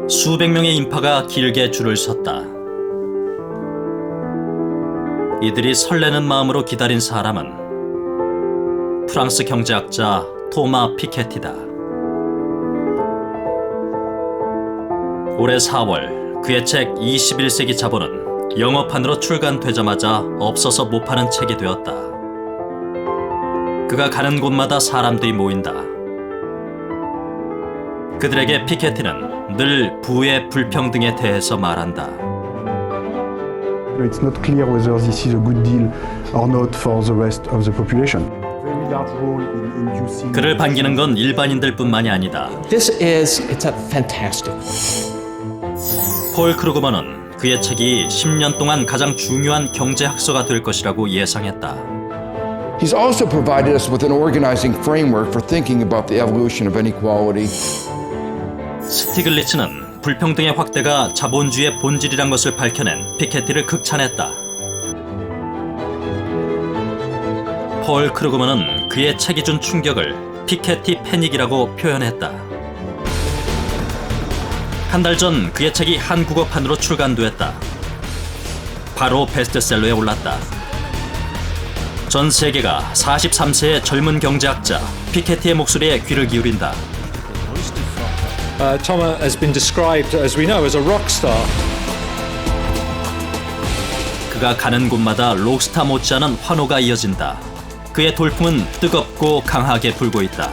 수백 명의 인파가 길게 줄을 섰다. 이들이 설레는 마음으로 기다린 사람은 프랑스 경제학자 토마 피케티다. 올해 4월 그의 책 21세기 자본은 영어판으로 출간되자마자 없어서 못 파는 책이 되었다. 그가 가는 곳마다 사람들이 모인다. 그들에게 피케티는 늘 부의 불평등에 대해서 말한다. It's not clear whether this is a good deal or not for the rest of the population. 그를 반기는 건 일반인들뿐만이 아니다. It's a fantastic. 폴 크루그먼은 그의 책이 10년 동안 가장 중요한 경제학서가 될 것이라고 예상했다. He's also provided us with an organizing framework for thinking about the evolution of inequality. 스티글리츠는 불평등의 확대가 자본주의의 본질이란 것을 밝혀낸 피케티를 극찬했다. 폴 크루그먼은 그의 책이 준 충격을 피케티 패닉이라고 표현했다. 한 달 전 그의 책이 한국어판으로 출간되었다. 바로 베스트셀러에 올랐다. 전 세계가 43세의 젊은 경제학자 피케티의 목소리에 귀를 기울인다. Thomas has been described, as we know, as a rock star. 그가 가는 곳마다 록스타 못지않은 환호가 이어진다. 그의 돌풍은 뜨겁고 강하게 불고 있다.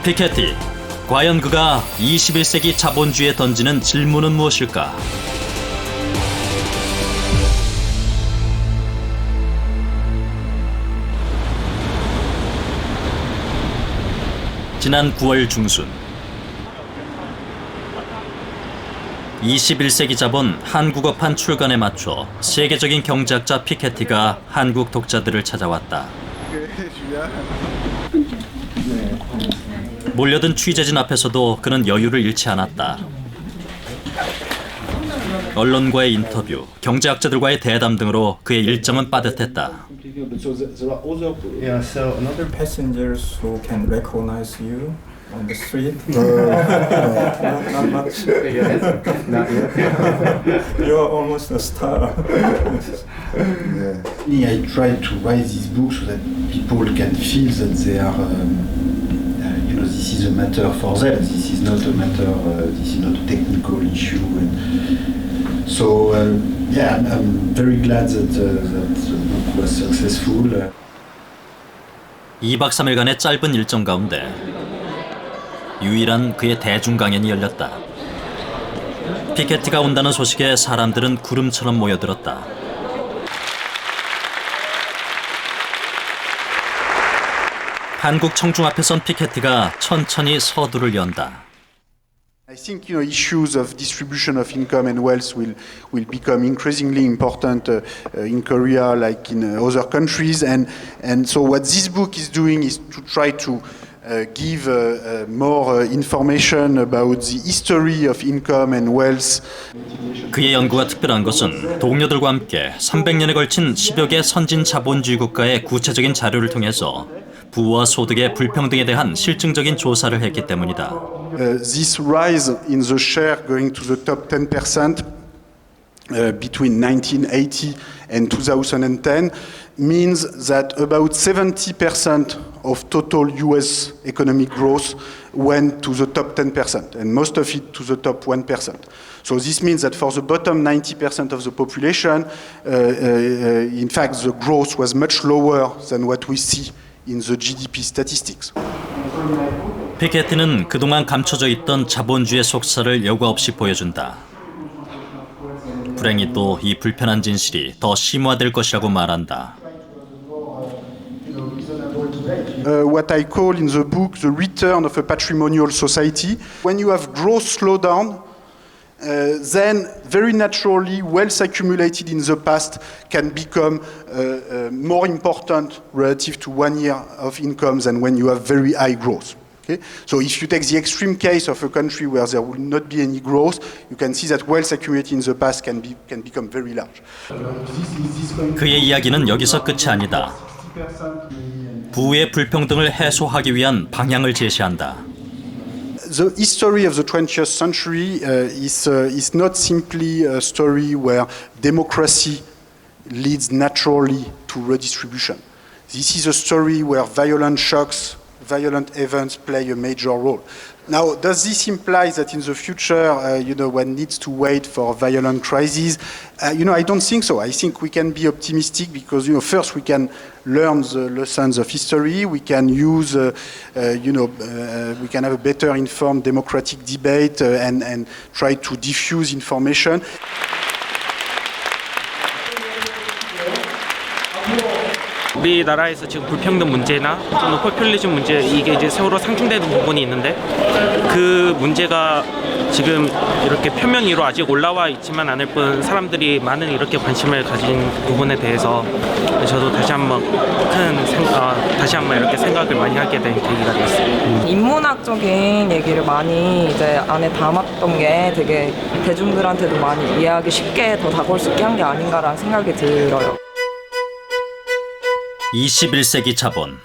피케티, 과연 그가 21세기 자본주의에 던지는 질문은 무엇일까? 지난 9월 중순 21세기 자본 한국어판 출간에 맞춰 세계적인 경제학자 피케티가 한국 독자들을 찾아왔다. 몰려든 취재진 앞에서도 그는 여유를 잃지 않았다. 언론과의 인터뷰, 경제학자들과의 대담 등으로 그의 일정은 빠듯했다. Yeah, so another passengers who can recognize you on the street? Not much. Not yet. You are almost a star. I try to write this book so that people can feel that they are, this is a matter for them. This is not a matter. This is not a technical issue. And so, I'm very glad that the book was successful. 2박 3일간의 짧은 일정 가운데 유일한 그의 대중 강연이 열렸다. 피케티가 온다는 소식에 사람들은 구름처럼 모여들었다. 한국 청중 앞에 선 피케티가 천천히 서두를 연다. I think issues of distribution of income and wealth will become increasingly important in Korea, like in other countries, and so what this book is doing is to try to give more information about the history of income and wealth. 그의 연구가 특별한 것은 동료들과 함께 300년에 걸친 10여 개 선진 자본주의 국가의 구체적인 자료를 통해서 부와 소득의 불평등에 대한 실증적인 조사를 했기 때문이다. This rise in the share going to the top 10% between 1980 and 2010 means that about 70% of total US economic growth went to the top 10% and most of it to the top 1%. So this means that for the bottom 90% of the population, in fact, the growth was much lower than what we see in the GDP statistics. 피케티는 그동안 감춰져 있던 자본주의 속살을 여과 없이 보여준다. 불행히 또 이 불편한 진실이 더 심화될 것이라고 말한다. What I call in the book the return of a patrimonial society. When you have growth slowdown, then very naturally wealth accumulated in the past can become more important relative to 1 year of income than when you have very high growth. Okay? So if you take the extreme case of a country where there will not be any growth, you can see that wealth accumulated in the past can become very large. 그의 이야기는 여기서 끝이 아니다. 부의 불평등을 해소하기 위한 방향을 제시한다. the history of the 20th century is not simply a story where democracy leads naturally to redistribution. This is a story where violent shocks, violent events play a major role. Now, does this imply that in the future, one needs to wait for violent crises? I don't think so. I think we can be optimistic because, first we can learn the lessons of history. We can use, we can have a better informed democratic debate and try to diffuse information. 우리나라에서 지금 불평등 문제나 또는 포퓰리즘 문제 이게 이제 세월호 상충되는 부분이 있는데 그 문제가 지금 이렇게 표면 위로 아직 올라와 있지만 않을 뿐 사람들이 많은 이렇게 관심을 가진 부분에 대해서 저도 다시 한번 이렇게 생각을 많이 하게 된 계기가 됐어요. 인문학적인 얘기를 많이 이제 안에 담았던 게 되게 대중들한테도 많이 이해하기 쉽게 더 다가올 수 있게 한 게 아닌가라는 생각이 들어요. 21세기 자본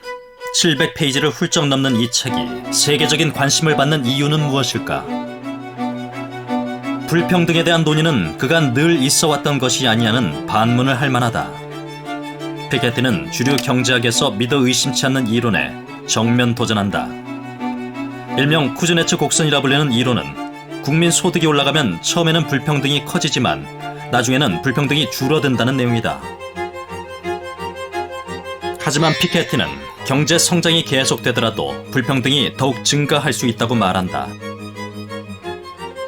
700페이지를 훌쩍 넘는 이 책이 세계적인 관심을 받는 이유는 무엇일까? 불평등에 대한 논의는 그간 늘 있어왔던 것이 아니냐는 반문을 할 만하다. 피케티는 주류 경제학에서 믿어 의심치 않는 이론에 정면 도전한다. 일명 쿠즈네츠 곡선이라 불리는 이론은 국민 소득이 올라가면 처음에는 불평등이 커지지만 나중에는 불평등이 줄어든다는 내용이다. 하지만 피케티는 경제 성장이 계속되더라도 불평등이 더욱 증가할 수 있다고 말한다.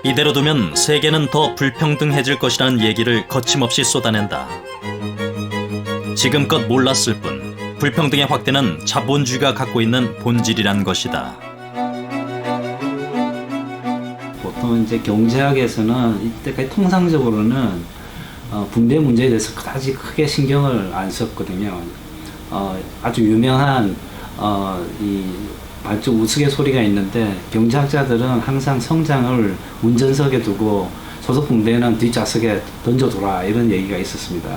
이대로 두면 세계는 더 불평등해질 것이라는 얘기를 거침없이 쏟아낸다. 지금껏 몰랐을 뿐 불평등의 확대는 자본주의가 갖고 있는 본질이란 것이다. 보통 이제 경제학에서는 이때까지 통상적으로는 분배 문제에 대해서 그다지 크게 신경을 안 썼거든요. 아주 유명한 이 발주 우스갯소리가 있는데 경제학자들은 항상 성장을 운전석에 두고 소득 분배는 뒷좌석에 던져둬라 이런 얘기가 있었습니다.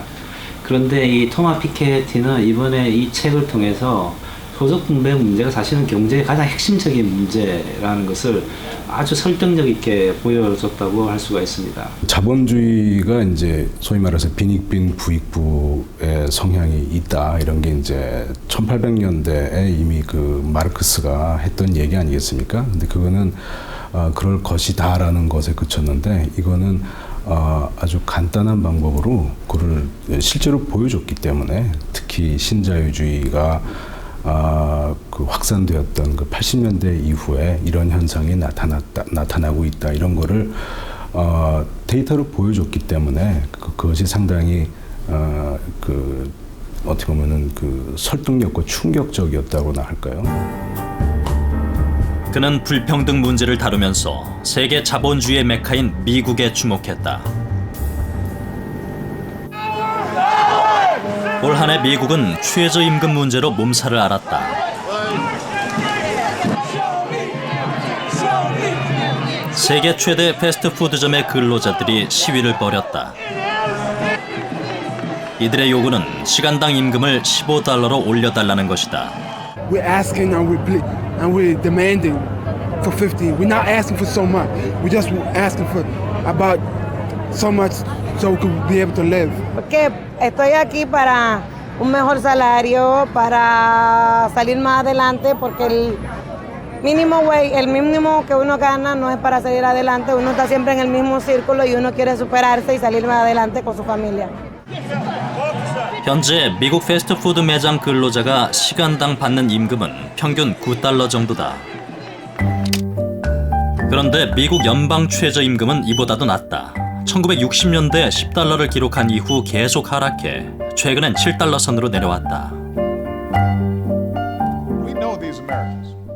그런데 이 토마 피케티는 이번에 이 책을 통해서 소득 분배 문제가 사실은 경제의 가장 핵심적인 문제라는 것을 아주 설득력 있게 보여줬다고 할 수가 있습니다. 자본주의가 이제 소위 말해서 빈익빈 부익부의 성향이 있다 이런 게 이제 1800년대에 이미 그 마르크스가 했던 얘기 아니겠습니까? 근데 그거는 그럴 것이다라는 것에 그쳤는데 이거는 아주 간단한 방법으로 그걸 실제로 보여줬기 때문에 특히 신자유주의가 그 확산되었던 그 80년대 이후에 이런 현상이 나타나고 있다 이런 거를 데이터로 보여줬기 때문에 그것이 상당히 그 어떻게 보면은 그 설득력과 충격적이었다고나 할까요? 그는 불평등 문제를 다루면서 세계 자본주의의 메카인 미국에 주목했다. 올 한 해 미국은 최저임금 문제로 몸살을 앓았다. 세계 최대 패스트푸드점의 근로자들이 시위를 벌였다. 이들의 요구는 시간당 임금을 $15로 올려달라는 것이다. We're asking and we're demanding for 50. We're not asking for so much. We're just asking for about so much so we could be able to live. Porque estoy aquí para un mejor salario, para salir más adelante, porque el mínimo que uno gana no es para salir adelante. Uno está siempre en el mismo círculo y uno quiere superarse y salir más adelante con su familia. 현재 미국 패스트푸드 매장 근로자가 시간당 받는 임금은 평균 $9 정도다. 그런데 미국 연방 최저임금은 이보다도 낮다. 1960년대 $10를 기록한 이후 계속 하락해 최근엔 $7 선으로 내려왔다.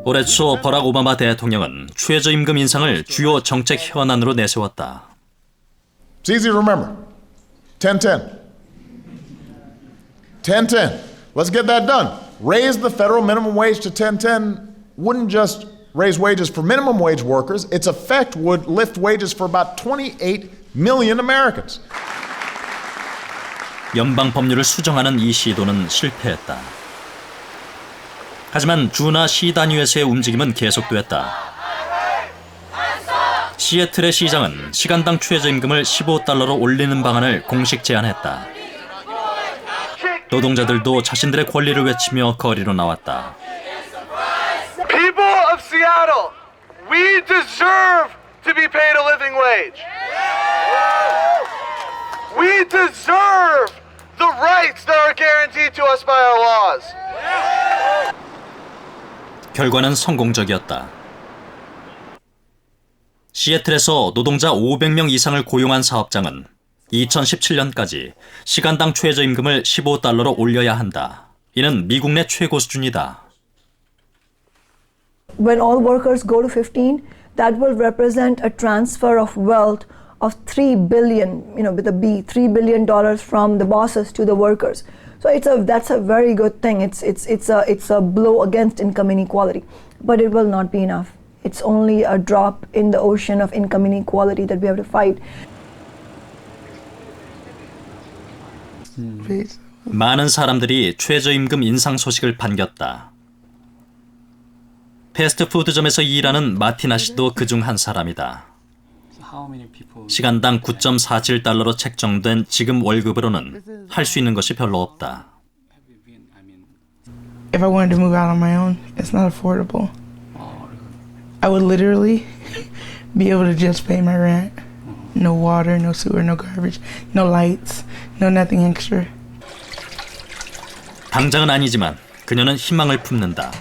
올해 초 버락 오바마 대통령은 최저임금 인상을 주요 정책 현안으로 내세웠다. It's easy to remember. 10-10. 10-10. Let's get that done. Raise the federal minimum wage to 10-10 wouldn't just raise wages for minimum wage workers. Its effect would lift wages for about 28 million Americans. 연방 법률을 수정하는 이 시도는 실패했다. 하지만 주나 시 단위에서의 움직임은 계속됐다. 시애틀의 시장은 시간당 최저임금을 15달러로 올리는 방안을 공식 제안했다. 노동자들도 자신들의 권리를 외치며 거리로 나왔다. People of Seattle, we deserve to be paid a living wage. We deserve the rights that are guaranteed to us by our laws. 결과는 성공적이었다. 시애틀에서 노동자 500명 이상을 고용한 사업장은 2017년까지 시간당 최저임금을 15달러로 올려야 한다. 이는 미국 내 최고 수준이다. When all workers go to 15, that will represent a transfer of wealth of $3 billion, with a B, $3 billion from the bosses to the workers. So that's a very good thing. It's a blow against income inequality, but it will not be enough. It's only a drop in the ocean of income inequality that we have to fight. 많은 사람들이 최저임금 인상 소식을 반겼다. 패스트푸드점에서 일하는 마티나 씨도 그중 한 사람이다. 시간당 9.47달러로 책정된 지금 월급으로는 할 수 있는 것이 별로 없다. If I wanted to move out on my own, it's not affordable. I would literally be able to just pay my rent. No water, no sewer, no garbage, no lights, no nothing extra. 당장은 아니지만 그녀는 희망을 품는다.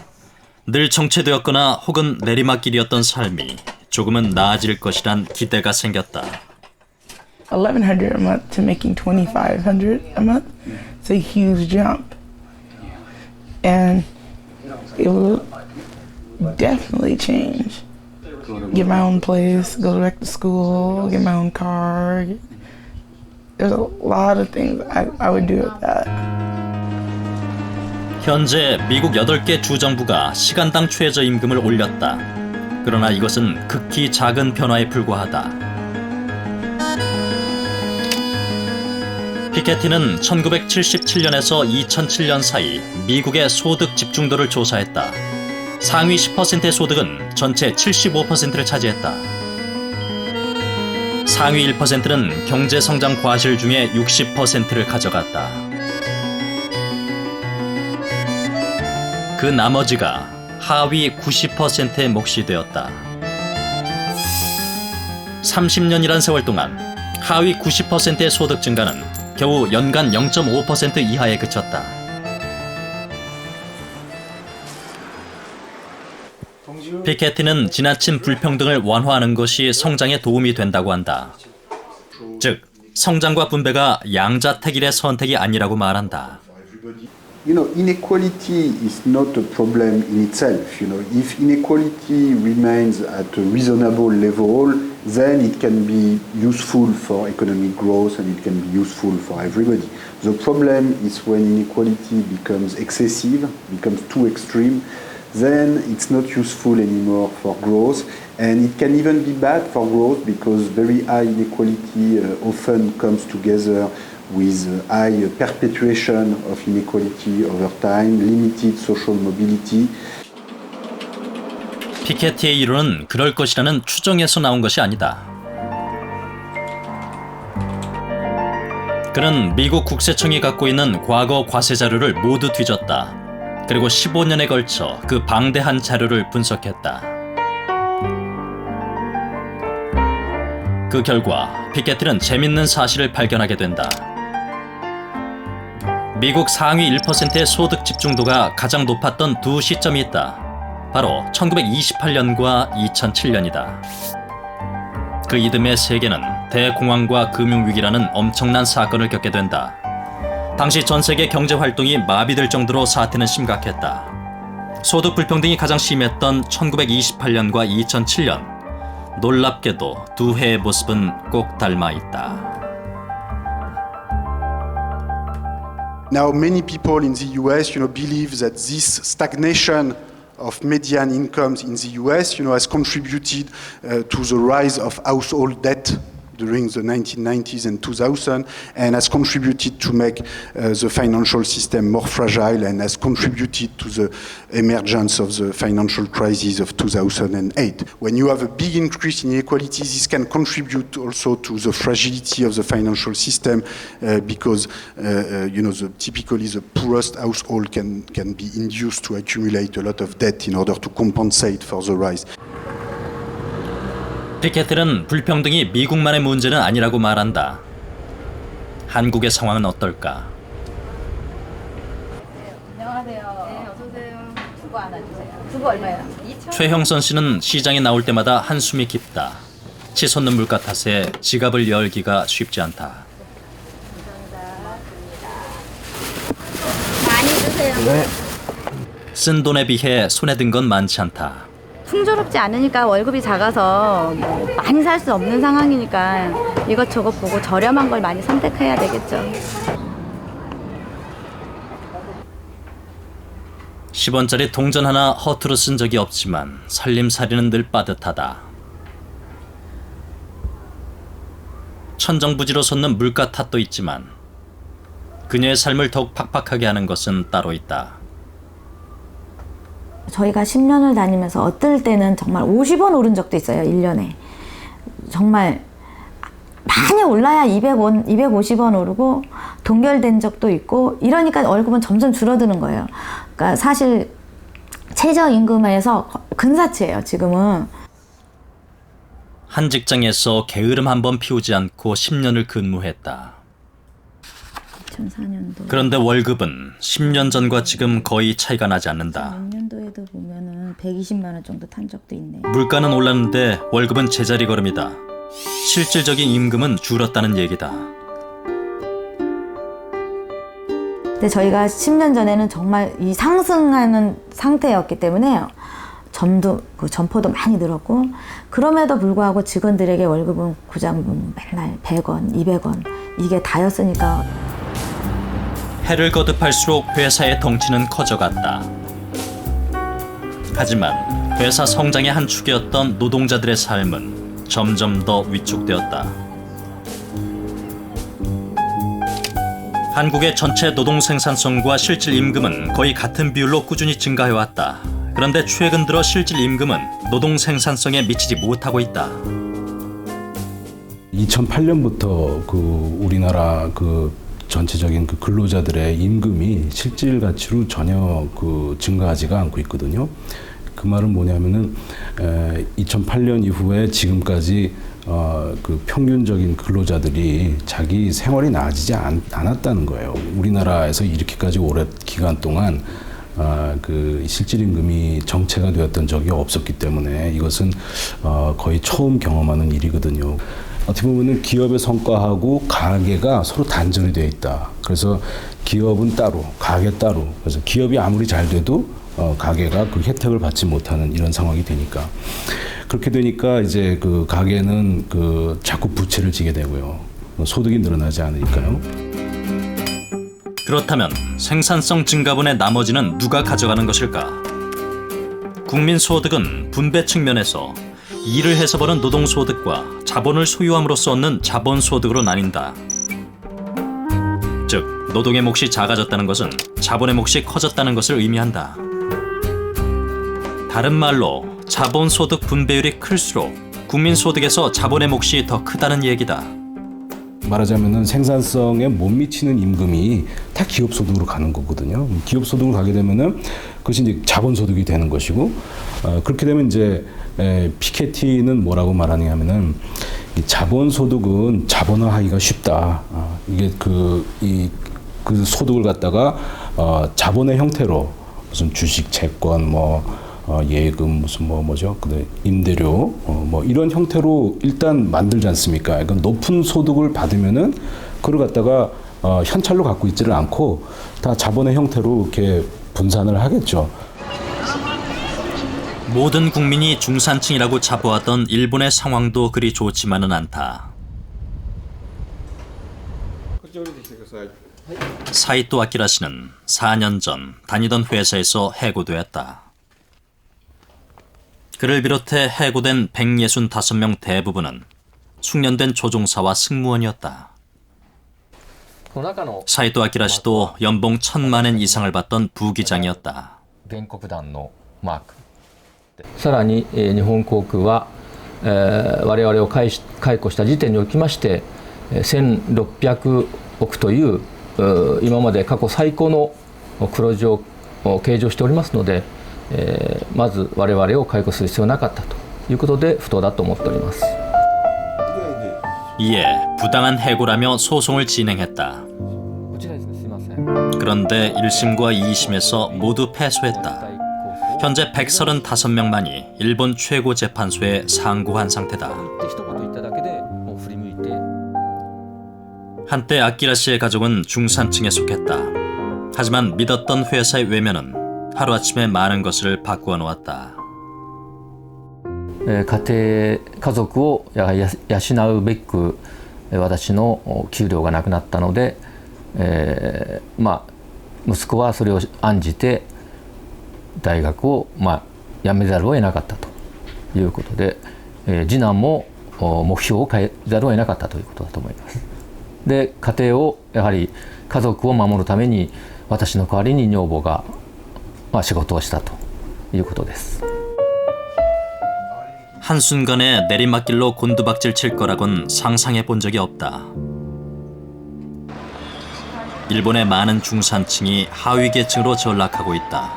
늘 정체되었거나 혹은 내리막길이었던 삶이 조금은 나아질 것이란 기대가 생겼다. $1,100 a month to making $2,500 a month. It's a huge jump. And it will definitely change. Get my own place, go back to school, get my own car. There's a lot of things I would do with that. 현재 미국 8개 주정부가 시간당 최저임금을 올렸다. 그러나 이것은 극히 작은 변화에 불과하다. 피케티는 1977년에서 2007년 사이 미국의 소득 집중도를 조사했다. 상위 10%의 소득은 전체 75%를 차지했다. 상위 1%는 경제성장 과실 중에 60%를 가져갔다. 그 나머지가 하위 90%의 몫이 되었다. 30년이란 세월 동안 하위 90%의 소득 증가는 겨우 연간 0.5% 이하에 그쳤다. 피케티는 지나친 불평등을 완화하는 것이 성장에 도움이 된다고 한다. 즉, 성장과 분배가 양자택일의 선택이 아니라고 말한다. Inequality is not a problem in itself. If inequality remains at a reasonable level, then it can be useful for economic growth and it can be useful for everybody. The problem is when inequality becomes excessive, becomes too extreme, then it's not useful anymore for growth, and it can even be bad for growth because very high inequality often comes together with high perpetuation of inequality over time, limited social mobility. 피케티의 이론은 그럴 것이라는 추정에서 나온 것이 아니다. 그는 미국 국세청이 갖고 있는 과거 과세 자료를 모두 뒤졌다. 그리고 15년에 걸쳐 그 방대한 자료를 분석했다. 그 결과 피케티는 재밌는 사실을 발견하게 된다. 미국 상위 1%의 소득 집중도가 가장 높았던 두 시점이 있다. 바로 1928년과 2007년이다. 그 이듬해 세계는 대공황과 금융위기라는 엄청난 사건을 겪게 된다. 당시 전 세계 경제활동이 마비될 정도로 사태는 심각했다. 소득 불평등이 가장 심했던 1928년과 2007년. 놀랍게도 두 해의 모습은 꼭 닮아 있다. Now, many people in the US, believe that this stagnation of median incomes in the US, has contributed to the rise of household debt during the 1990s and 2000, and has contributed to make the financial system more fragile and has contributed to the emergence of the financial crisis of 2008. When you have a big increase in inequality, this can contribute also to the fragility of the financial system because typically the poorest household can be induced to accumulate a lot of debt in order to compensate for the rise. 피케티는 불평등이 미국만의 문제는 아니라고 말한다. 한국의 상황은 어떨까? 안녕하세요. 네, 어서 오세요. 두부 하나 주세요. 두부 얼마예요? 최형선 씨는 시장에 나올 때마다 한숨이 깊다. 치솟는 물가 탓에 지갑을 열기가 쉽지 않다. 많이 주세요. 네. 쓴 돈에 비해 손에 든 건 많지 않다. 풍조롭지 않으니까 월급이 작아서 뭐 많이 살 수 없는 상황이니까 이것저것 보고 저렴한 걸 많이 선택해야 되겠죠. 10원짜리 동전 하나 허투루 쓴 적이 없지만 살림살이는 늘 빠듯하다. 천정부지로 솟는 물가 탓도 있지만 그녀의 삶을 더욱 팍팍하게 하는 것은 따로 있다. 저희가 10년을 다니면서 어떨 때는 정말 50원 오른 적도 있어요. 1년에. 정말 많이 올라야 200원, 250원 오르고 동결된 적도 있고 이러니까 월급은 점점 줄어드는 거예요. 그러니까 사실 최저임금에서 근사치예요. 지금은. 한 직장에서 게으름 한 번 피우지 않고 10년을 근무했다. 2004년도. 그런데 월급은 10년 전과 지금 거의 차이가 나지 않는다. 2006년도에도 보면은 120만 원 정도 탄 적도 있네. 물가는 올랐는데 월급은 제자리 걸음이다. 실질적인 임금은 줄었다는 얘기다. 근데 저희가 10년 전에는 정말 이 상승하는 상태였기 때문에 점포도 많이 늘었고 그럼에도 불구하고 직원들에게 월급은 고작 맨날 100원, 200원 이게 다였으니까 해를 거듭할수록 회사의 덩치는 커져갔다. 하지만 회사 성장의 한 축이었던 노동자들의 삶은 점점 더 위축되었다. 한국의 전체 노동 생산성과 실질 임금은 거의 같은 비율로 꾸준히 증가해왔다. 그런데 최근 들어 실질 임금은 노동 생산성에 미치지 못하고 있다. 2008년부터 우리나라 전체적인 근로자들의 임금이 실질 가치로 전혀 증가하지가 않고 있거든요. 그 말은 뭐냐면은 2008년 이후에 지금까지 평균적인 근로자들이 자기 생활이 나아지지 않았다는 거예요. 우리나라에서 이렇게까지 오랜 기간 동안 실질 임금이 정체가 되었던 적이 없었기 때문에 이것은 거의 처음 경험하는 일이거든요. 어떻게 보면 기업의 성과하고 가계가 서로 단절이 되어 있다. 그래서 기업은 따로, 가계 따로. 그래서 기업이 아무리 잘 돼도 가계가 그 혜택을 받지 못하는 이런 상황이 되니까. 그렇게 되니까 이제 가계는 자꾸 부채를 지게 되고요. 소득이 늘어나지 않으니까요. 그렇다면 생산성 증가분의 나머지는 누가 가져가는 것일까? 국민 소득은 분배 측면에서 일을 해서 버는 노동소득과 자본을 소유함으로써 얻는 자본소득으로 나뉜다. 즉, 노동의 몫이 작아졌다는 것은 자본의 몫이 커졌다는 것을 의미한다. 다른 말로 자본소득 분배율이 클수록 국민소득에서 자본의 몫이 더 크다는 얘기다. 말하자면은 생산성에 못 미치는 임금이 다 기업 소득으로 가는 거거든요. 기업 소득으로 가게 되면은 그것이 이제 자본 소득이 되는 것이고, 그렇게 되면 이제 피케티는 뭐라고 말하냐면은 이 자본 소득은 자본화하기가 쉽다. 이게 그 소득을 갖다가 자본의 형태로 무슨 주식, 채권, 예금, 뭐죠? 임대료, 이런 형태로 일단 만들지 않습니까? 그러니까 높은 소득을 받으면은 그걸 갖다가 현찰로 갖고 있지를 않고 다 자본의 형태로 이렇게 분산을 하겠죠. 모든 국민이 중산층이라고 자부하던 일본의 상황도 그리 좋지만은 않다. 사이토 아키라 씨는 4년 전 다니던 회사에서 해고되었다. 그를 비롯해 해고된 165명 대부분은 숙련된 조종사와 승무원이었다. 사이토 아키라 씨도 연봉 1,000만 엔 이상을 받던 부기장이었다. 原告団のマーク。さらに日本航空は我々を解雇した時点におきまして1600億という今まで過去最高の黒字を計上しておりますので、まず我々を解雇する必要はなかったということで不当だと思っております。 이에 부당한 해고라며 소송을 진행했다. 그런데 1심과 2심에서 모두 패소했다. 현재 135명만이 일본 최고 재판소에 상고한 상태다. 한때 아키라 씨의 가족은 중산층에 속했다. 하지만 믿었던 회사의 외면은 하루아침에 많은 것을 바꾸어 놓았다. 家族を養うべく私の給料がなくなったので、息子はそれを案じて大学を辞めざるを得なかったということで、次男も目標を変えざるを得なかったということだと思います。で、家庭をやはり家族を守るために私の代わりに女房が仕事をしたということです。 한순간에 내리막길로 곤두박질 칠 거라곤 상상해 본 적이 없다. 일본의 많은 중산층이 하위 계층으로 전락하고 있다.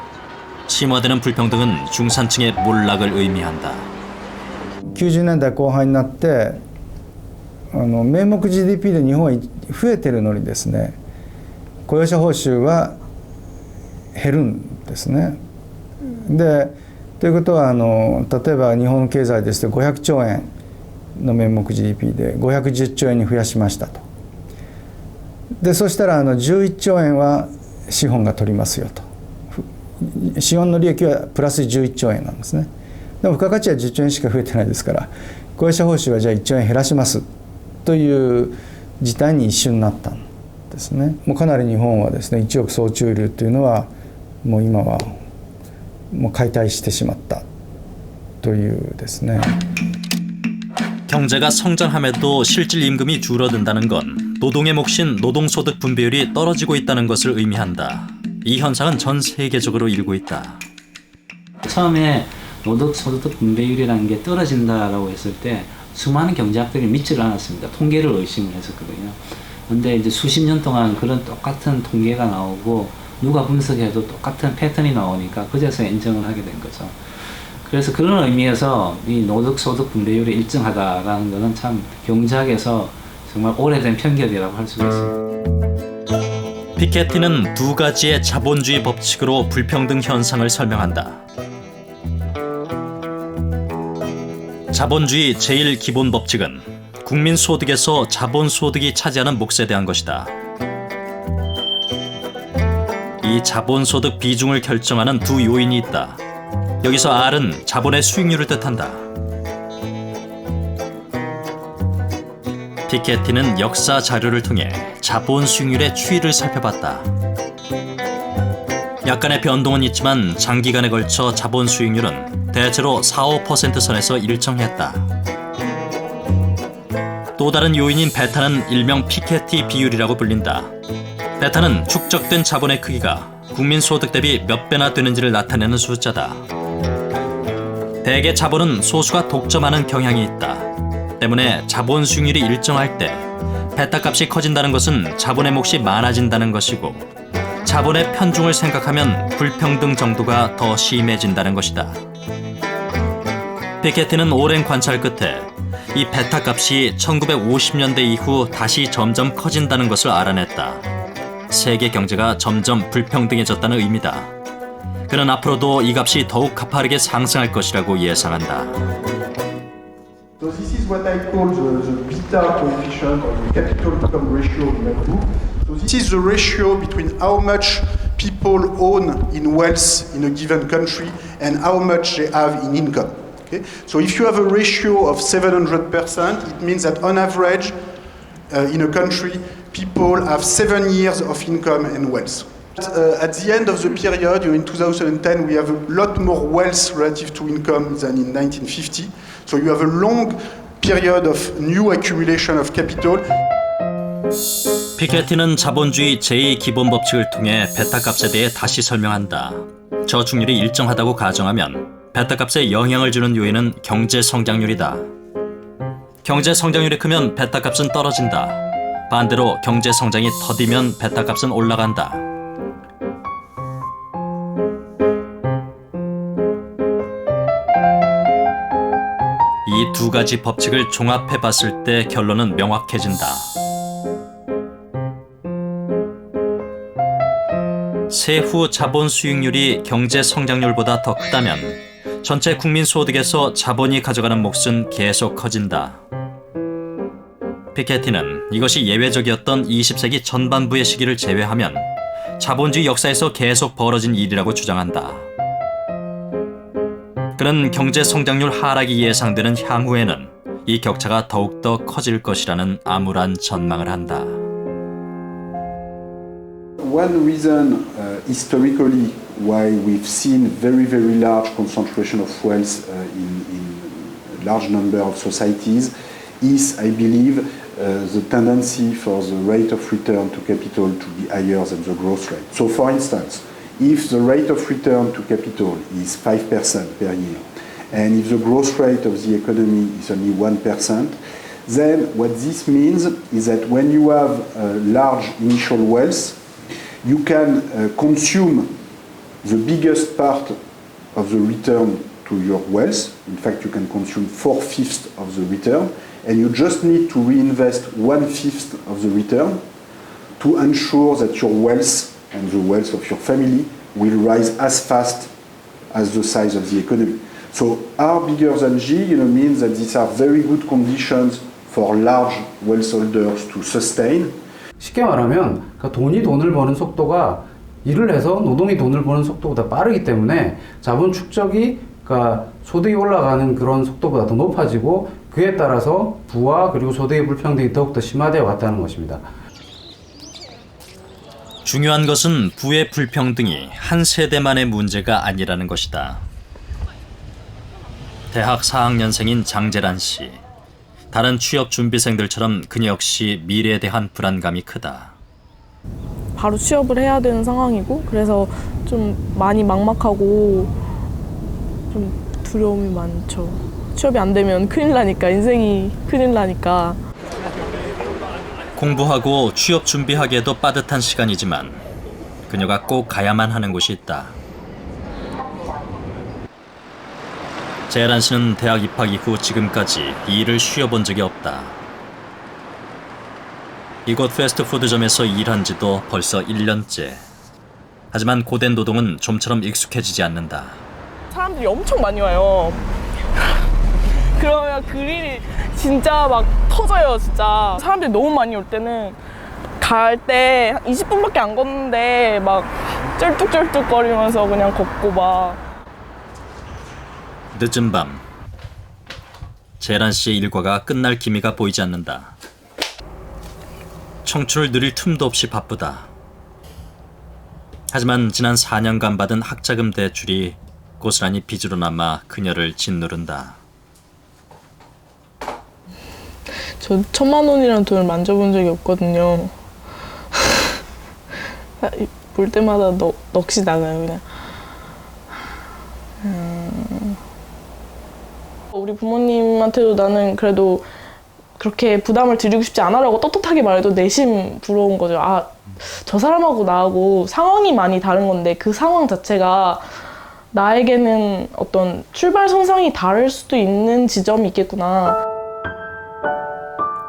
심화되는 불평등은 중산층의 몰락을 의미한다. 90年代後半になって名目 GDP で日本は増えてるのにですね、雇用者報酬は減るんですね。でということは例えば日本経済ですと500兆円の名目 GDP で510兆円に増やしましたと。でそしたら11兆円は資本が取りますよと。資本の利益はプラス11兆円なんですね。でも付加価値は10兆円しか増えてないですから、雇用者報酬はじゃあ1兆円減らしますという事態に一瞬なったんですね。もうかなり日本はですね、一億総中流というのはもう今はもう解体してしまったというですね。 경제가 성장함에도 실질 임금이 줄어든다는 건 노동의 몫인 노동소득 분배율이 떨어지고 있다는 것을 의미한다. 이 현상은 전 세계적으로 일고 있다. 처음에 노동소득 분배율이라는 게 떨어진다라고 했을 때 수많은 경제학들이 믿지를 않았습니다. 통계를 의심을 했었거든요. 근데 이제 수십 년 동안 그런 똑같은 통계가 나오고 누가 분석해도 똑같은 패턴이 나오니까 그제서 인정을 하게 된 거죠. 그래서 그런 의미에서 이 노동소득 분배율이 일정하다라는 것은 참 경제학에서 정말 오래된 편견이라고 할 수가 있습니다. 피케티는 두 가지의 자본주의 법칙으로 불평등 현상을 설명한다. 자본주의 제일 기본 법칙은 국민 소득에서 자본 소득이 차지하는 몫에 대한 것이다. 이 자본 소득 비중을 결정하는 두 요인이 있다. 여기서 R은 자본의 수익률을 뜻한다. 피케티는 역사 자료를 통해 자본 수익률의 추이를 살펴봤다. 약간의 변동은 있지만 장기간에 걸쳐 자본 수익률은 대체로 4~5% 선에서 일정했다. 또 다른 요인인 베타는 일명 피케티 비율이라고 불린다. 베타는 축적된 자본의 크기가 국민 소득 대비 몇 배나 되는지를 나타내는 숫자다. 대개 자본은 소수가 독점하는 경향이 있다. 때문에 자본 수익률이 일정할 때 베타 값이 커진다는 것은 자본의 몫이 많아진다는 것이고, 자본의 편중을 생각하면 불평등 정도가 더 심해진다는 것이다. 피케티는 오랜 관찰 끝에 이 베타 값이 1950년대 이후 다시 점점 커진다는 것을 알아냈다. 세계 경제가 점점 불평등해졌다는 의미다. 그는 앞으로도 이 값이 더욱 가파르게 상승할 것이라고 예상한다. So this is what I call the beta coefficient or the capital income ratio in that book. So this is the ratio between how much people own in wealth in a given country and how much they have in income. Okay? So if you have a ratio of 700%, it means that on average in a country, people have 7 years of income and wealth. At the end of the period, in 2010, we have a lot more wealth relative to income than in 1950. So you have a long period of new accumulation of capital. 피케티는 자본주의 제2기본 법칙을 통해 베타값에 대해 다시 설명한다. 저축률이 일정하다고 가정하면 베타값에 영향을 주는 요인은 경제 성장률이다. 경제 성장률이 크면 베타값은 떨어진다. 반대로 경제 성장이 더디면 베타값은 올라간다. 이 두 가지 법칙을 종합해 봤을 때 결론은 명확해진다. 세후 자본 수익률이 경제 성장률보다 더 크다면 전체 국민 소득에서 자본이 가져가는 몫은 계속 커진다. 피케티는 이것이 예외적이었던 20세기 전반부의 시기를 제외하면 자본주의 역사에서 계속 벌어진 일이라고 주장한다. 그는 경제 성장률 하락이 예상되는 향후에는 이 격차가 더욱더 커질 것이라는 암울한 전망을 한다. One reason historically why we've seen very large concentration of wealth in large number of societies is, I believe, the tendency for the rate of return to capital to be higher than the growth rate. So for instance, if the rate of return to capital is 5% per year, and if the growth rate of the economy is only 1%, then what this means is that when you have large initial wealth, you can consume the biggest part of the return to your wealth. In fact, you can consume 4/5 of the return, and you just need to reinvest 1/5 of the return to ensure that your wealth and the wealth of your family will rise as fast as the size of the economy. So R bigger than G means that these are very good conditions for large wealth holders to sustain. 쉽게 말하면 돈이 돈을 버는 속도가 일을 해서 노동이 돈을 버는 속도보다 빠르기 때문에 자본 축적이 소득이 올라가는 그런 속도보다 더 높아지고 그에 따라서 부와 그리고 소득의 불평등이 더욱더 심화되어 왔다는 것입니다. 중요한 것은 부의 불평등이 한 세대만의 문제가 아니라는 것이다. 대학 4학년생인 장재란 씨. 다른 취업 준비생들처럼 그녀 역시 미래에 대한 불안감이 크다. 바로 취업을 해야 되는 상황이고 그래서 좀 많이 막막하고 좀 두려움이 많죠. 취업이 안 되면 큰일 나니까, 인생이 큰일 나니까. 공부하고 취업 준비하기에도 빠듯한 시간이지만 그녀가 꼭 가야만 하는 곳이 있다. 재란 씨는 대학 입학 이후 지금까지 이 일을 쉬어본 적이 없다. 이곳 패스트푸드점에서 일한 지도 벌써 1년째. 하지만 고된 노동은 좀처럼 익숙해지지 않는다. 사람들이 엄청 많이 와요. 그러면 그 일이 진짜 막 터져요, 진짜. 사람들이 너무 많이 올 때는 갈 때 20분밖에 안 걷는데 막 쩔뚝쩔뚝거리면서 그냥 걷고 막. 늦은 밤, 재란 씨의 일과가 끝날 기미가 보이지 않는다. 청춘을 누릴 틈도 없이 바쁘다. 하지만 지난 4년간 받은 학자금 대출이 고스란히 빚으로 남아 그녀를 짓누른다. 저 1,000만 원이라는 돈을 만져본 적이 없거든요. 볼 때마다 넋이 나가요, 그냥. 우리 부모님한테도 나는 그래도 그렇게 부담을 드리고 싶지 않아라고 떳떳하게 말해도 내심 부러운 거죠. 아, 저 사람하고 나하고 상황이 많이 다른 건데 그 상황 자체가 나에게는 어떤 출발선상이 다를 수도 있는 지점이 있겠구나.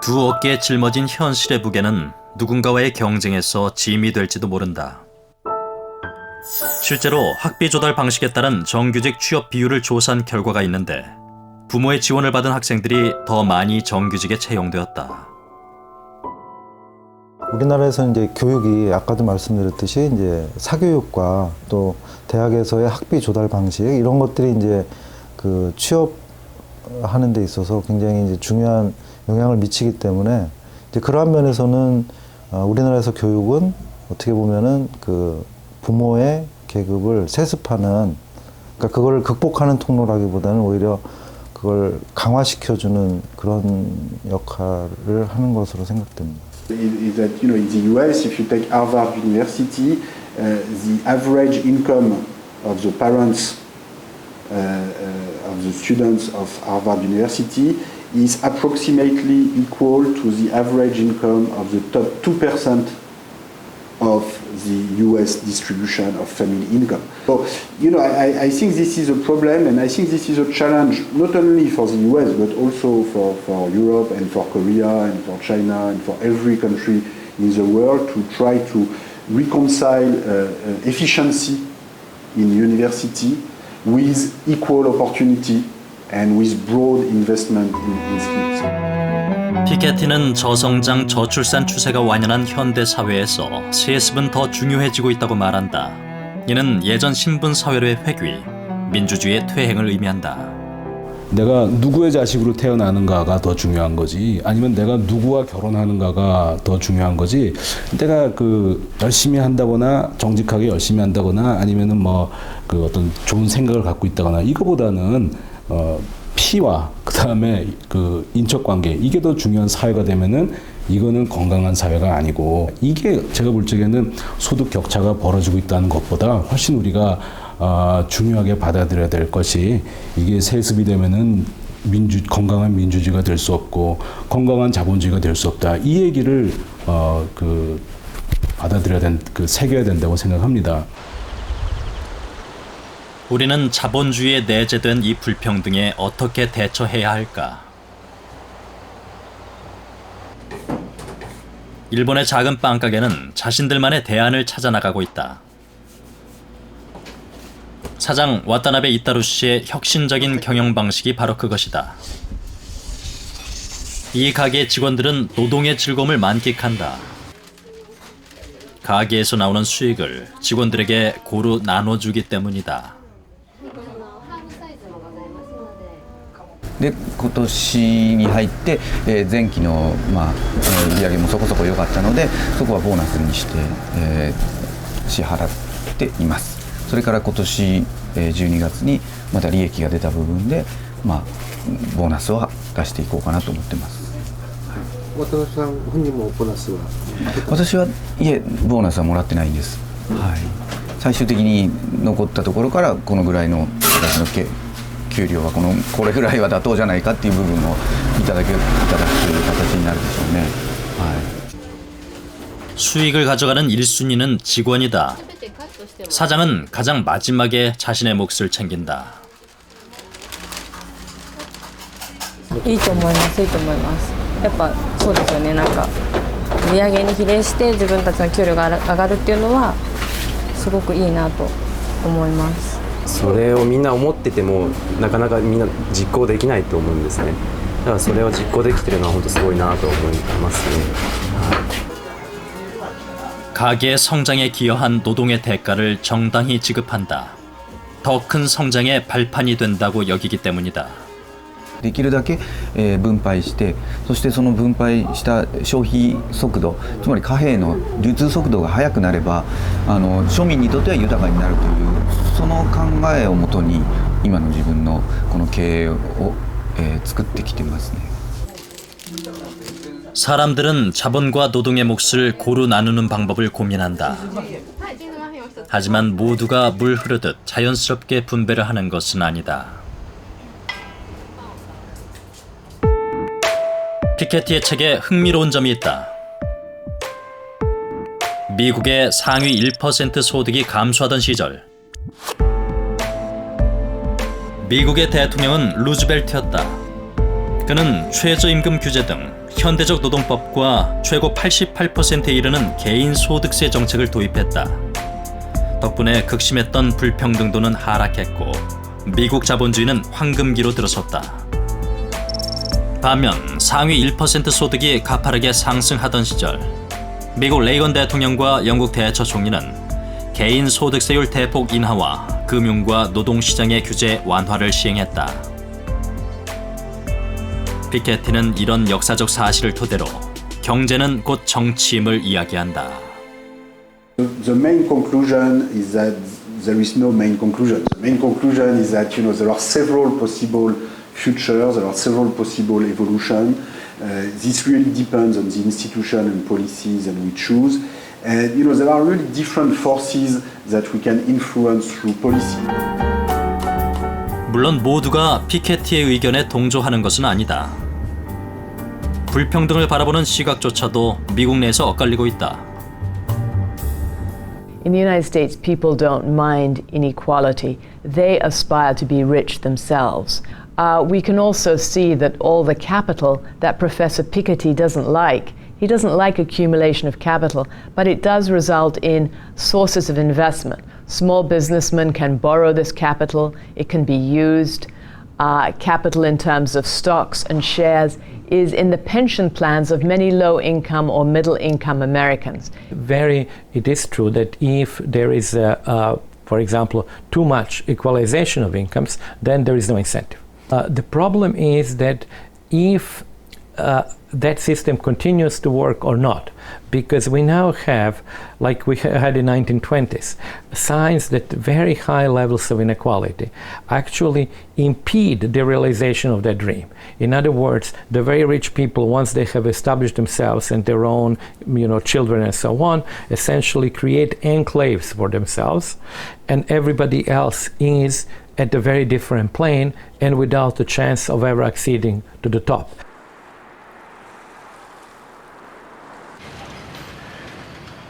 두 어깨에 짊어진 현실의 무게는 누군가와의 경쟁에서 짐이 될지도 모른다. 실제로 학비 조달 방식에 따른 정규직 취업 비율을 조사한 결과가 있는데 부모의 지원을 받은 학생들이 더 많이 정규직에 채용되었다. 우리나라에서 이제 교육이 아까도 말씀드렸듯이 이제 사교육과 또 대학에서의 학비 조달 방식 이런 것들이 이제 그 취업하는 데 있어서 굉장히 이제 중요한 영향을 미치기 때문에 이제 그러한 면에서는 우리나라에서 교육은 어떻게 보면은 그 부모의 계급을 세습하는, 그러니까 그거를 극복하는 통로라기보다는 오히려 그걸 강화시켜주는 그런 역할을 하는 것으로 생각됩니다. Is that in the US, if you take Harvard University, the average income of the parents of the students of Harvard University is approximately equal to the average income of the top 2% of the US distribution of family income. So, I think this is a problem, and I think this is a challenge not only for the US, but also for Europe and for Korea and for China and for every country in the world to try to reconcile efficiency in university with equal opportunity and with broad investment in skills. 피케티는 저성장 저출산 추세가 완연한 현대 사회에서 세습은 더 중요해지고 있다고 말한다. 이는 예전 신분 사회로의 회귀, 민주주의의 퇴행을 의미한다. 내가 누구의 자식으로 태어나는가가 더 중요한 거지, 아니면 내가 누구와 결혼하는가가 더 중요한 거지, 내가 열심히 한다거나 정직하게 열심히 한다거나 아니면은 어떤 좋은 생각을 갖고 있다거나, 이거보다는 피와 그다음에 인적 관계, 이게 더 중요한 사회가 되면은 이거는 건강한 사회가 아니고, 이게 제가 볼 적에는 소득 격차가 벌어지고 있다는 것보다 훨씬 우리가 중요하게 받아들여야 될 것이, 이게 세습이 되면은 건강한 민주주의가 될 수 없고 건강한 자본주의가 될 수 없다. 이 얘기를 받아들여야 새겨야 된다고 생각합니다. 우리는 자본주의에 내재된 이 불평등에 어떻게 대처해야 할까? 일본의 작은 빵가게는 자신들만의 대안을 찾아나가고 있다. 사장 와타나베 이타루 씨의 혁신적인 경영 방식이 바로 그것이다. 이 가게 직원들은 노동의 즐거움을 만끽한다. 가게에서 나오는 수익을 직원들에게 고루 나눠주기 때문이다. で今年に入って、前期の、売り上げもそこそこ良かったので、そこはボーナスにして、支払っています。それから今年、12月にまた利益が出た部分で、ボーナスを出していこうかなと思ってます。渡辺さん本人もボーナスは？私はいえ、ボーナスはもらってないんです。はい。最終的に残ったところからこのぐらいの私の給料はこれぐらいは妥当じゃないかっていう部分をいただくという形になるでしょうね。はい。 수익을 가져가는 1순위는 직원이다. 사장은 가장 마지막에 자신의 몫을 챙긴다. いいと思います。いいと思います。やっぱそうですよね。売り上げに比例して自分たちの給料が上がるっていうのはすごくいいなと思います。 それをみんな思っててもなかなかみんな実行できないと思うんですね。だからそれを実行できてるのは本当すごいなと思いますね。가게의 성장에 기여한 노동의 대가를 정당히 지급한다. 더 큰 성장의 발판이 된다고 여기기 때문이다. できるだけ分配して、そしてその分配した消費速度、つまり貨幣の流通速度が速くなれば庶民にとっては豊かになるというその考えをもとに今の自分のこの経営を作ってきてますね。 사람들은 자본과 노동의 몫을 고루 나누는 방법을 고민한다. 하지만 모두가 물 흐르듯 자연스럽게 분배를 하는 것은 아니다. 피케티의 책에 흥미로운 점이 있다. 미국의 상위 1% 소득이 감소하던 시절 미국의 대통령은 루즈벨트였다. 그는 최저임금 규제 등 현대적 노동법과 최고 88%에 이르는 개인 소득세 정책을 도입했다. 덕분에 극심했던 불평등도는 하락했고 미국 자본주의는 황금기로 들어섰다. 반면 상위 1% 소득이 가파르게 상승하던 시절 미국 레이건 대통령과 영국 대처 총리는 개인 소득세율 대폭 인하와 금융과 노동시장의 규제 완화를 시행했다. 피케티는 이런 역사적 사실을 토대로 경제는 곧 정치임을 이야기한다. The main conclusion is that there is no main conclusion. The main conclusion is that there are several possible future. There are several possible evolutions. This really depends on the institution and policies that we choose. And there are really different forces that we can influence through policy. 물론 모두가 피케티의 의견에 동조하는 것은 아니다. 불평등을 바라보는 시각조차도 미국 내에서 엇갈리고 있다. In the United States, people don't mind inequality. They aspire to be rich themselves. We can also see that all the capital that Professor Piketty doesn't like, he doesn't like accumulation of capital, but it does result in sources of investment. Small businessmen can borrow this capital. It can be used. Capital in terms of stocks and shares is in the pension plans of many low-income or middle-income Americans. It is true that if there is, for example, too much equalization of incomes, then there is no incentive. The problem is that if that system continues to work or not, because we now have, like we had in 1920s, signs that very high levels of inequality actually impede the realization of that dream. In other words, the very rich people, once they have established themselves and their own, children and so on, essentially create enclaves for themselves, and everybody else is at a very different plane and without the chance of ever acceding to the top.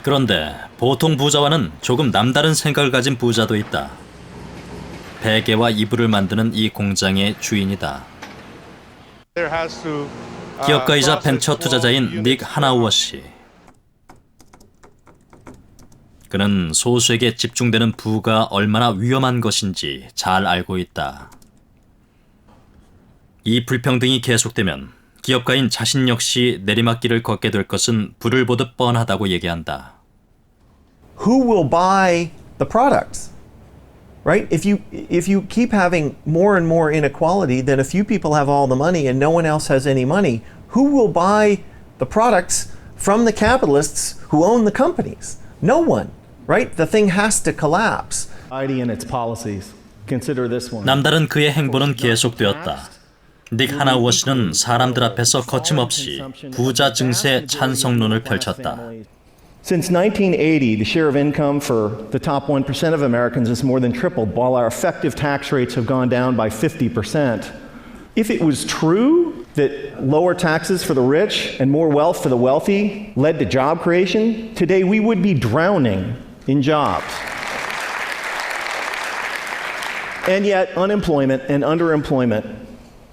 그런데 보통 부자와는 조금 남다른 생각을 가진 부자도 있다. 베개와 이불을 만드는 이 공장의 주인이다. 기업가이자 벤처 투자자인 닉 하나우어 씨. 그는 소수에게 집중되는 부가 얼마나 위험한 것인지 잘 알고 있다. 이 불평등이 계속되면 기업가인 자신 역시 내리막길을 걷게 될 것은 불을 보듯 뻔하다고 얘기한다. Who will buy the products? Right? If you keep having more and more inequality, then a few people have all the money and no one else has any money. Who will buy the products from the capitalists who own the companies? No one. Right? The thing has to collapse. And its policies. Consider this one. 남다른 그의 행보는 계속되었다. 닉 하나우어 씨는 사람들 앞에서 거침없이 부자 증세 찬성론을 펼쳤다. Since 1980, the share of income for the top 1% of Americans has more than tripled, while our effective tax rates have gone down by 50%. If it was true that lower taxes for the rich and more wealth for the wealthy led to job creation, today we would be drowning in jobs. And yet, unemployment and underemployment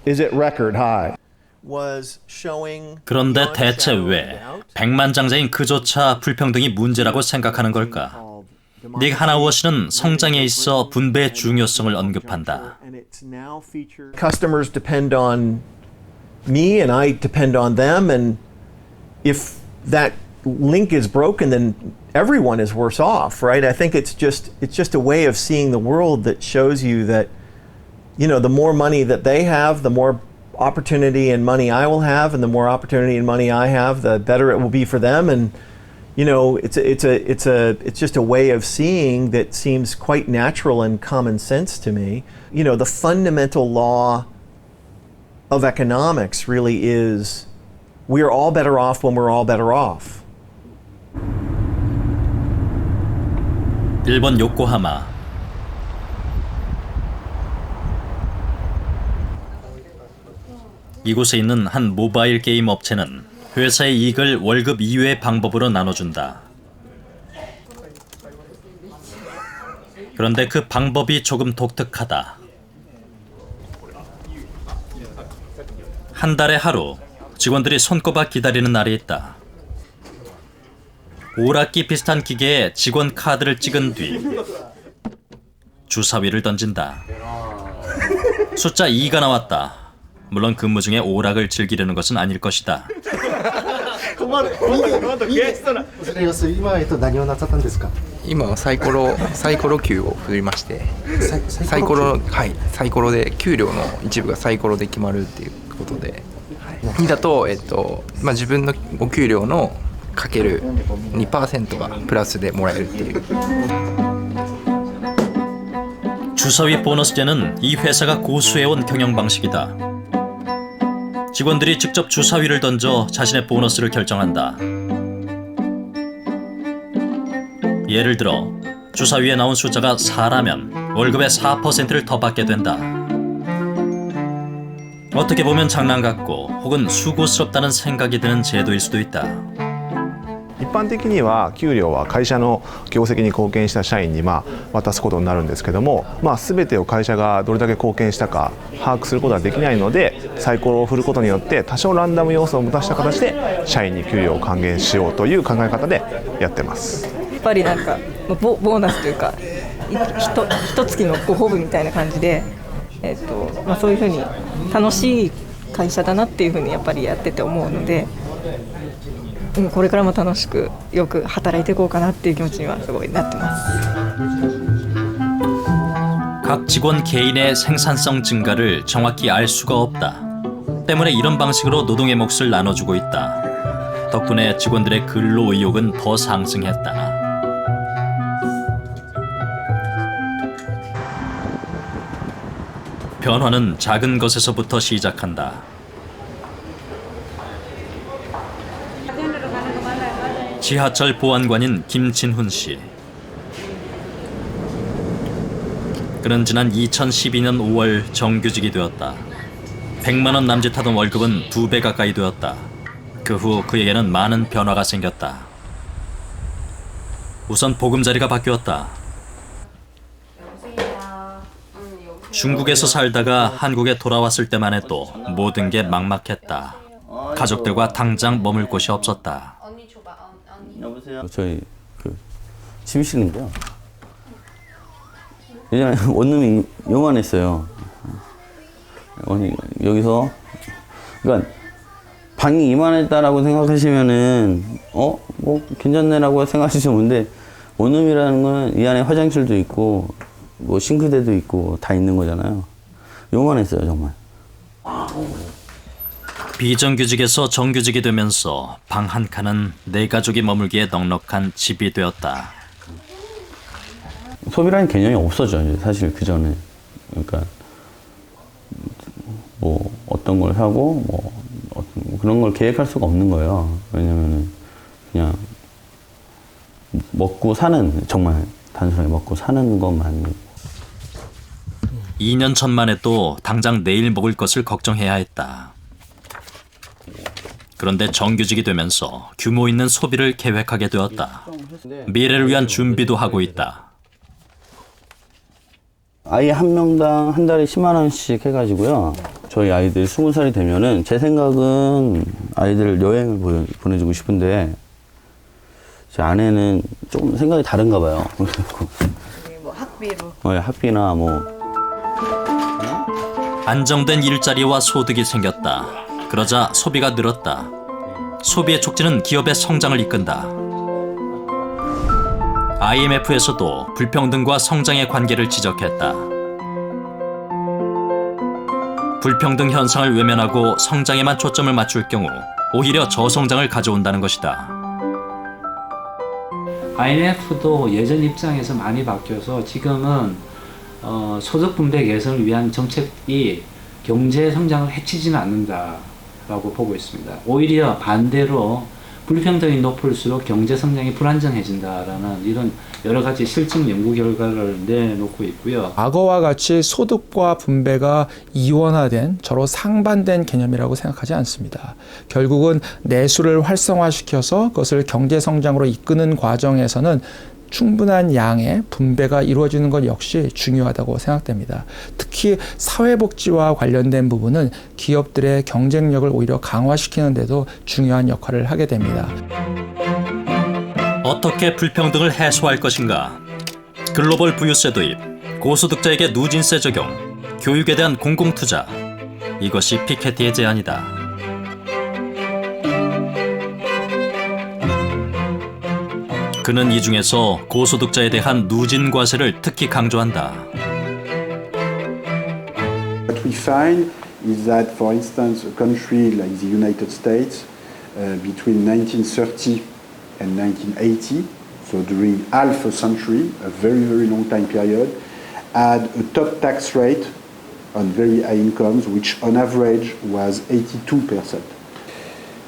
is at record high. 그런데 대체 왜 백만장자인 그조차 불평등이 문제라고 생각하는 걸까? 닉 하나우어 씨는 성장에 있어 분배의 중요성을 언급한다. Customers depend on me and I depend on them, and if that link is broken, then everyone is worse off, right? I think it's just a way of seeing the world that shows you that, the more money that they have, the more opportunity and money I will have, and the more opportunity and money I have, the better it will be for them. And it's just a way of seeing that seems quite natural and common sense to me. The fundamental law of economics really is we are all better off when we're all better off. 일본 요코하마. 이곳에 있는 한 모바일 게임 업체는 회사의 이익을 월급 이외의 방법으로 나눠준다. 그런데 그 방법이 조금 독특하다. 한 달에 하루 직원들이 손꼽아 기다리는 날이 있다. 오락기 비슷한 기계에 직원 카드를 찍은 뒤 주사위를 ton진다. 숫자 2가 나왔다. 물론 근무 중에 오락을 즐기려는 것은 아닐 것이다. 今はサイコロ給を振りまして、サイコロで給料の一部がサイコロで決まるっていうことで、2だと自分のお給料のかける 2% がプラスでもらえるっていう。 주사위 보너스제는 이 회사가 고수해온 경영 방식이다. 직원들이 직접 주사위를 던져 자신의 보너스를 결정한다. 예를 들어 주사위에 나온 숫자가 4라면 월급의 4%를 더 받게 된다. 어떻게 보면 장난 같고 혹은 수고스럽다는 생각이 드는 제도일 수도 있다. 一般的には給料は会社の業績に貢献した社員に渡すことになるんですけども、全てを会社がどれだけ貢献したか把握することはできないので、サイコロを振ることによって多少ランダム要素を持たした形で社員に給料を還元しようという考え方でやってます。やっぱりなんかボーナスというか一月のご褒美みたいな感じで、そういうふうに楽しい会社だなっていうふうにやっぱりやってて思うので、これからも楽しくよく働いていこうかなっていう気持ちにはすごいなってます。 각 직원 개인의 생산성 증가를 정확히 알 수가 없다. 때문에 이런 방식으로 노동의 몫을 나눠주고 있다. 덕분에 직원들의 근로 의욕은 더 상승했다. 변화는 작은 것에서부터 시작한다. 지하철 보안관인 김진훈 씨. 그는 지난 2012년 5월 정규직이 되었다. 100만 원 남짓하던 월급은 2배 가까이 되었다. 그 후 그에게는 많은 변화가 생겼다. 우선 보금자리가 바뀌었다. 중국에서 살다가 한국에 돌아왔을 때만 해도 모든 게 막막했다. 가족들과 당장 머물 곳이 없었다. 여보세요? 저희 침실인데요. 예전에 원룸이 요만했어요. 여기서 그러니까 방이 이만했다라고 생각하시면은 뭐 괜찮네라고 생각하시면 좋은데 원룸이라는 건 이 안에 화장실도 있고 뭐 싱크대도 있고 다 있는 거잖아요. 요만했어요 정말. 비정규직에서 정규직이 되면서 방 한 칸은 네 가족이 머물기에 넉넉한 집이 되었다. 소비라는 개념이 없어져 사실 그 전에. 그러니까 뭐 어떤 걸 사고 뭐 그런 걸 계획할 수가 없는 거예요. 왜냐면은 그냥 먹고 사는, 정말 단순하게 먹고 사는 것만. 2년 전만 해도 당장 내일 먹을 것을 걱정해야 했다. 그런데 정규직이 되면서 규모 있는 소비를 계획하게 되었다. 미래를 위한 준비도 하고 있다. 아이 한 명당 한 달에 10만 원씩 해가지고요. 저희 아이들 20살이 되면은 제 생각은 아이들 여행을 보내주고 싶은데 제 아내는 좀 생각이 다른가 봐요. 뭐 학비로. 학비나 뭐. 안정된 일자리와 소득이 생겼다. 그러자 소비가 늘었다. 소비의 촉진은 기업의 성장을 이끈다. IMF에서도 불평등과 성장의 관계를 지적했다. 불평등 현상을 외면하고 성장에만 초점을 맞출 경우 오히려 저성장을 가져온다는 것이다. IMF도 예전 입장에서 많이 바뀌어서 지금은 소득 분배 개선을 위한 정책이 경제 성장을 해치지는 않는다라고 보고 있습니다. 오히려 반대로 불평등이 높을수록 경제 성장이 불안정해진다라는 이런 여러 가지 실증 연구 결과를 내놓고 있고요. 과거와 같이 소득과 분배가 이원화된 서로 상반된 개념이라고 생각하지 않습니다. 결국은 내수를 활성화시켜서 그것을 경제 성장으로 이끄는 과정에서는 충분한 양의 분배가 이루어지는 것 역시 중요하다고 생각됩니다. 특히 사회복지와 관련된 부분은 기업들의 경쟁력을 오히려 강화시키는 데도 중요한 역할을 하게 됩니다. 어떻게 불평등을 해소할 것인가? 글로벌 부유세 도입, 고소득자에게 누진세 적용, 교육에 대한 공공투자. 이것이 피케티의 제안이다. 그는 이 중에서 고소득자에 대한 누진 과세를 특히 강조한다. What we find is that, for instance, a country like the United States, between 1930 and 1980, so during half a century, a very, very long time period, had a top tax rate on very high incomes, which on average was 82%.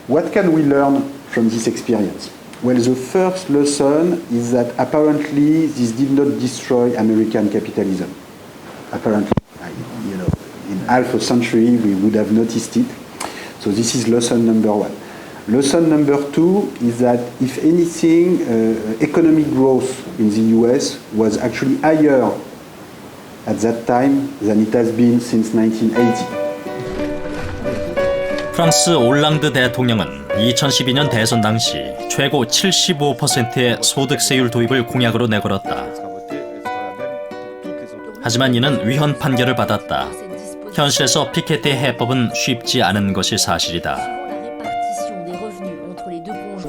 What can we learn from this experience? Well, the first lesson is that apparently this did not destroy American capitalism. Apparently, in half a century we would have noticed it. So this is lesson number one. Lesson number two is that if anything, economic growth in the US was actually higher at that time than it has been since 1980. 프랑스 올랑드 대통령은 2012년 대선 당시 최고 75%의 소득세율 도입을 공약으로 내걸었다. 하지만 이는 위헌 판결을 받았다. 현실에서 피케티의 해법은 쉽지 않은 것이 사실이다.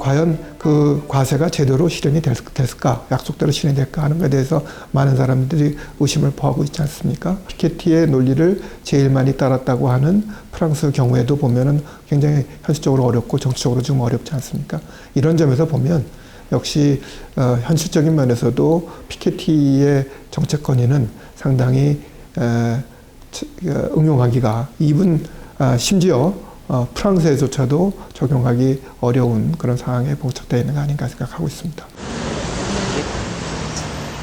과연 그 과세가 제대로 실현이 됐을까, 약속대로 실현이 될까 하는 것에 대해서 많은 사람들이 의심을 포하고 있지 않습니까? 피케티의 논리를 제일 많이 따랐다고 하는 프랑스 경우에도 보면은 굉장히 현실적으로 어렵고 정치적으로 좀 어렵지 않습니까? 이런 점에서 보면 역시 현실적인 면에서도 피케티의 정책 건의는 상당히 응용하기가 심지어 프랑스에조차도 적용하기 어려운 그런 상황에 봉착되어 있는 거 아닌가 생각하고 있습니다.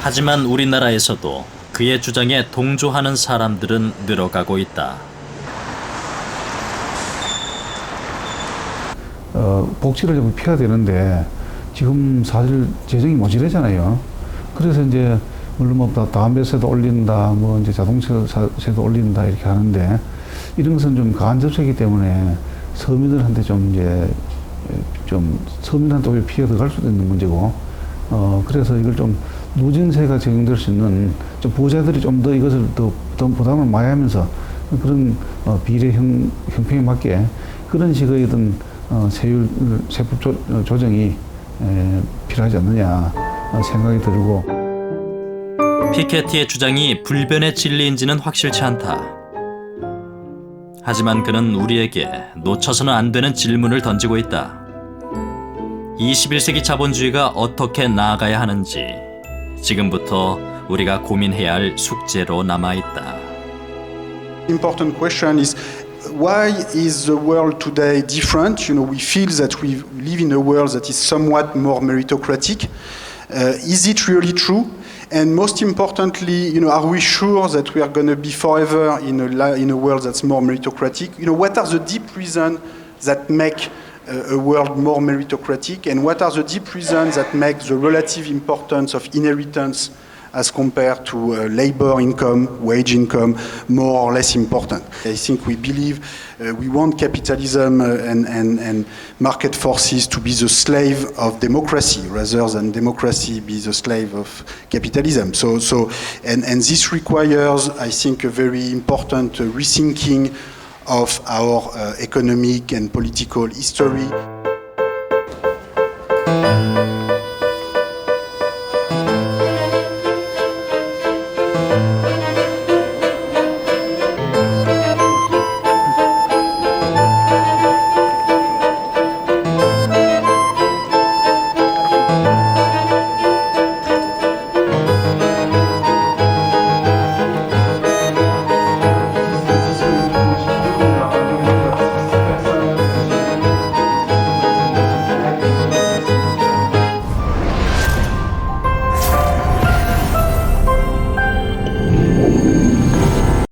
하지만 우리나라에서도 그의 주장에 동조하는 사람들은 늘어가고 있다. 복지를 좀 피해야 되는데 지금 사실 재정이 모자라잖아요. 그래서 이제 물론 뭐 담배세도 올린다, 뭐 이제 자동차세도 올린다 이렇게 하는데 이런 것은 좀 간접적이기 때문에 서민들한테 서민한테 오히려 피해가 더 갈 수도 있는 문제고, 그래서 이걸 좀 누진세가 적용될 수 있는 좀 부자들이 좀 더 이것을 더 부담을 많이 하면서 그런 비례 형평에 맞게 그런 식의 어떤 세법 조정이 필요하지 않느냐 생각이 들고. 피케티의 주장이 불변의 진리인지는 확실치 않다. 하지만 그는 우리에게 놓쳐서는 안 되는 질문을 던지고 있다. 21세기 자본주의가 어떻게 나아가야 하는지 지금부터 우리가 고민해야 할 숙제로 남아있다. Important question is why is the world today different? We feel that we live in a world that is somewhat more meritocratic. Is it really true? And most importantly, are we sure that we are going to be forever in a world that's more meritocratic? What are the deep reasons that make a world more meritocratic, and what are the deep reasons that make the relative importance of inheritance as compared to labor income, wage income, more or less important? I think we believe we want capitalism and market forces to be the slave of democracy rather than democracy be the slave of capitalism. And this requires, I think, a very important rethinking of our economic and political history.